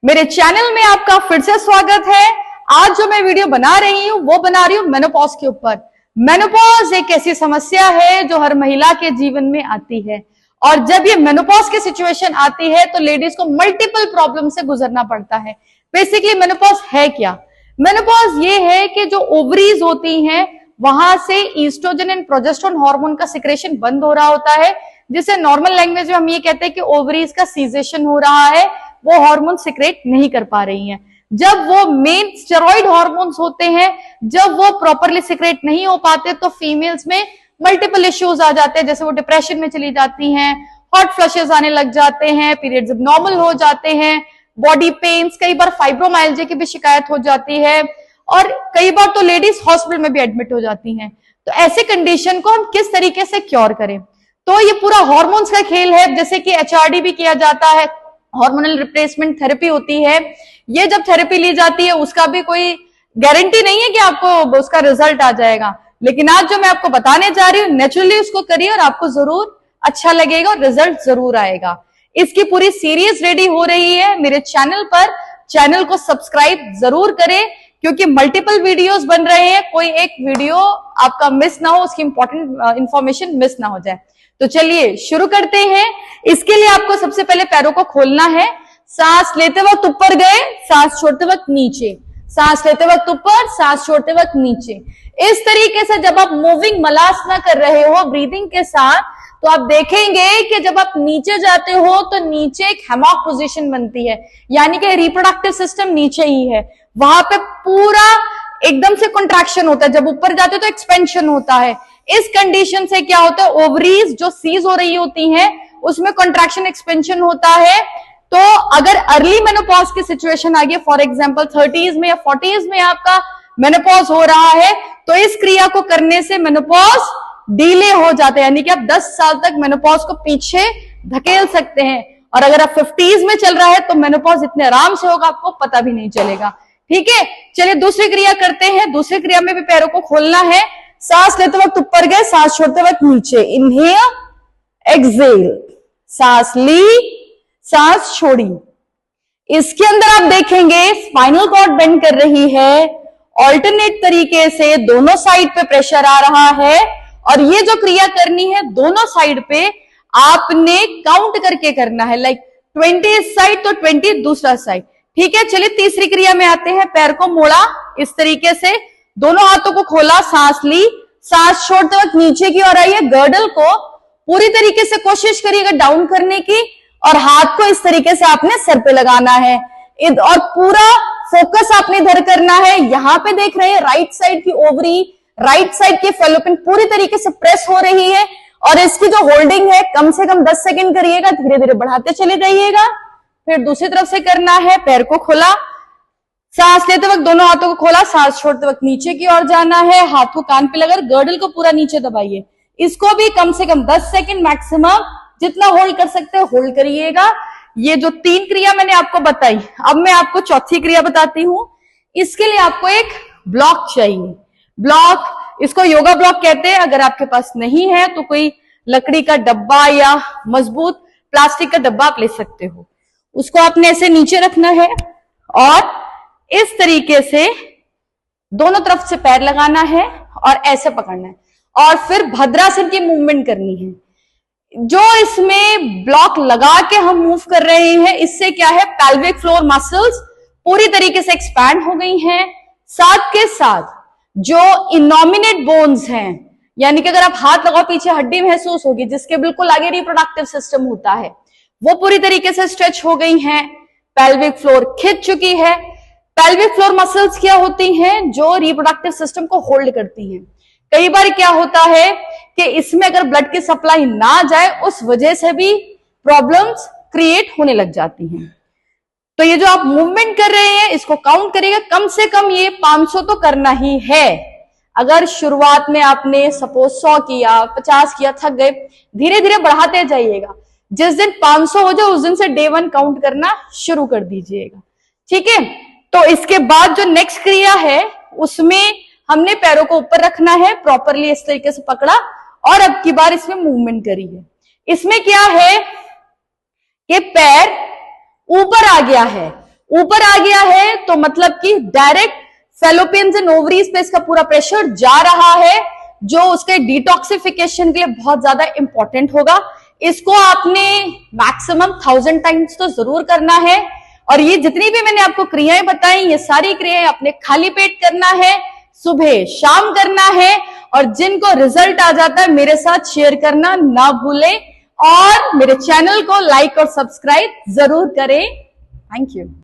मेरे चैनल में आपका फिर से स्वागत है। आज जो मैं वीडियो बना रही हूँ वो बना रही हूँ मेनोपॉज के ऊपर। मेनोपॉज एक ऐसी समस्या है जो हर महिला के जीवन में आती है और जब ये मेनोपॉज की सिचुएशन आती है तो लेडीज को मल्टीपल प्रॉब्लम से गुजरना पड़ता है। बेसिकली मेनोपॉज है क्या? मेनोपॉज ये है कि जो ओवरीज होती हैं वहां से ईस्ट्रोजन एंड प्रोजेस्टेरोन हार्मोन का सिक्रेशन बंद हो रहा होता है, जिसे नॉर्मल लैंग्वेज में हम ये कहते हैं कि ओवरीज का सीजेशन हो रहा है, वो हार्मोन सिक्रेट नहीं कर पा रही हैं। जब वो मेन स्टेरॉइड हार्मोन्स होते हैं, जब वो प्रॉपरली सिक्रेट नहीं हो पाते तो फीमेल्स में मल्टीपल इश्यूज आ जाते हैं, जैसे वो डिप्रेशन में चली जाती हैं, हॉट फ्लशेस आने लग जाते हैं, पीरियड्स नॉर्मल हो जाते हैं, बॉडी पेन्स, कई बार फाइब्रोमाइल्जिया की भी शिकायत हो जाती है और कई बार तो लेडीज हॉस्पिटल में भी एडमिट हो जाती हैं। तो ऐसे कंडीशन को हम किस तरीके से क्योर करें? तो ये पूरा हार्मोन्स का खेल है। जैसे कि एचआरडी भी किया जाता है, हार्मोनल रिप्लेसमेंट थेरेपी होती है। ये जब थेरेपी ली जाती है उसका भी कोई गारंटी नहीं है कि आपको उसका रिजल्ट आ जाएगा, लेकिन आज जो मैं आपको बताने जा रही हूँ नेचुरली उसको करिए और आपको जरूर अच्छा लगेगा और रिजल्ट जरूर आएगा। इसकी पूरी सीरीज रेडी हो रही है मेरे चैनल पर। चैनल को सब्सक्राइब जरूर करें क्योंकि मल्टीपल वीडियोस बन रहे हैं, कोई एक वीडियो आपका मिस ना हो, उसकी इंपॉर्टेंट इंफॉर्मेशन मिस ना हो जाए। तो चलिए शुरू करते हैं। इसके लिए आपको सबसे पहले पैरों को खोलना है। सांस लेते वक्त ऊपर गए, सांस छोड़ते वक्त नीचे, सांस लेते वक्त ऊपर, सांस छोड़ते वक्त नीचे। इस तरीके से जब आप मूविंग मलासना कर रहे हो ब्रीदिंग के साथ, तो आप देखेंगे कि जब आप नीचे जाते हो तो नीचे एक हैमॉक पोजीशन बनती है, यानी कि रिप्रोडक्टिव सिस्टम नीचे ही है। वहां पे पूरा एकदम से कंट्रैक्शन होता है, जब ऊपर जाते हो तो एक्सपेंशन होता है। इस कंडीशन से क्या होता है, ओवरीज जो सीज हो रही होती हैं उसमें कंट्रैक्शन एक्सपेंशन होता है। तो अगर अर्ली मेनोपॉज की सिचुएशन आ गई, फॉर एग्जांपल 30s में या 40s में आपका मेनोपॉज हो रहा है, तो इस क्रिया को करने से मेनोपॉज डिले हो जाता है, यानी कि आप 10 साल तक मेनोपॉज को पीछे धकेल सकते हैं। और अगर आप 50s में चल रहा है तो मेनोपॉज इतने आराम से होगा आपको पता भी नहीं चलेगा। ठीक है, चलिए दूसरी क्रिया करते हैं। दूसरी क्रिया में भी पैरों को खोलना है। सांस लेते वक्त ऊपर गए, सांस छोड़ते वक्त नीचे। इनहेल, एक्सहेल, सांस ली, सांस छोड़ी। इसके अंदर आप देखेंगे स्पाइनल कॉर्ड बेंड कर रही है, ऑल्टरनेट तरीके से दोनों साइड पे प्रेशर आ रहा है और ये जो क्रिया करनी है दोनों साइड पे आपने काउंट करके करना है, लाइक 20 इस साइड तो 20 दूसरा साइड। ठीक है, चलिए तीसरी क्रिया में आते हैं। पैर को मोड़ा इस तरीके से, दोनों हाथों को खोला, सांस ली, सांस छोड़ते वक्त नीचे की ओर आइए। गर्डल को पूरी तरीके से कोशिश करिएगा डाउन करने की और हाथ को इस तरीके से आपने सर पे लगाना है और पूरा फोकस आपने इधर करना है। यहां पे देख रहे हैं राइट साइड की ओवरी, राइट साइड की फेलोपिन पूरी तरीके से प्रेस हो रही है और इसकी जो होल्डिंग है कम से कम 10 सेकेंड करिएगा, धीरे धीरे बढ़ाते चले जाइएगा। फिर दूसरी तरफ से करना है। पैर को खोला, सांस लेते वक्त दोनों हाथों को खोला, सांस छोड़ते वक्त नीचे की ओर जाना है। हाथ को कान पे लगाकर गर्डल को पूरा नीचे दबाइए। इसको भी कम से कम 10 सेकेंड मैक्सिमम जितना होल्ड कर सकते हो होल्ड करिएगा। ये जो 3 क्रिया मैंने आपको बताई, अब मैं आपको चौथी क्रिया बताती हूं। इसके लिए आपको एक ब्लॉक चाहिए। ब्लॉक, इसको योगा ब्लॉक कहते हैं। अगर आपके पास नहीं है तो कोई लकड़ी का डब्बा या मजबूत प्लास्टिक का डब्बा आप ले सकते हो। उसको आपने ऐसे नीचे रखना है और इस तरीके से दोनों तरफ से पैर लगाना है और ऐसे पकड़ना है और फिर भद्रासन की मूवमेंट करनी है। जो इसमें ब्लॉक लगा के हम मूव कर रहे हैं, इससे क्या है, पेल्विक फ्लोर मसल्स पूरी तरीके से एक्सपैंड हो गई हैं। साथ के साथ जो इनॉमिनेट बोन्स हैं, यानी कि अगर आप हाथ लगाओ पीछे हड्डी महसूस होगी जिसके बिल्कुल आगे रिप्रोडक्टिव सिस्टम होता है, वो पूरी तरीके से स्ट्रेच हो गई हैं। पेल्विक फ्लोर खिंच चुकी है। पेल्विक फ्लोर मसल्स क्या होती हैं, जो रिप्रोडक्टिव सिस्टम को होल्ड करती हैं। कई बार क्या होता है कि इसमें अगर ब्लड की सप्लाई ना जाए उस वजह से भी प्रॉब्लम्स क्रिएट होने लग जाती हैं। तो ये जो आप मूवमेंट कर रहे हैं इसको काउंट करिएगा, कम से कम ये 500 तो करना ही है। अगर शुरुआत में आपने सपोज 100 किया, 50 किया, थक गए, धीरे धीरे बढ़ाते जाइएगा। जिस दिन 500 हो जाए उस दिन से डे 1 काउंट करना शुरू कर दीजिएगा। ठीक है, तो इसके बाद जो नेक्स्ट क्रिया है उसमें हमने पैरों को ऊपर रखना है, प्रॉपरली इस तरीके से पकड़ा और अब की बार इसमें मूवमेंट करी है। इसमें क्या है कि पैर ऊपर आ गया है, ऊपर आ गया है तो मतलब कि डायरेक्ट फैलोपियंस एंड ओवरीज पे इसका पूरा प्रेशर जा रहा है, जो उसके डिटॉक्सिफिकेशन के लिए बहुत ज्यादा इंपॉर्टेंट होगा। इसको आपने मैक्सिमम 1000 टाइम्स तो जरूर करना है। और ये जितनी भी मैंने आपको क्रियाएं बताई, ये सारी क्रियाएं अपने खाली पेट करना है, सुबह शाम करना है। और जिनको रिजल्ट आ जाता है मेरे साथ शेयर करना ना भूलें, और मेरे चैनल को लाइक और सब्सक्राइब जरूर करें। Thank you.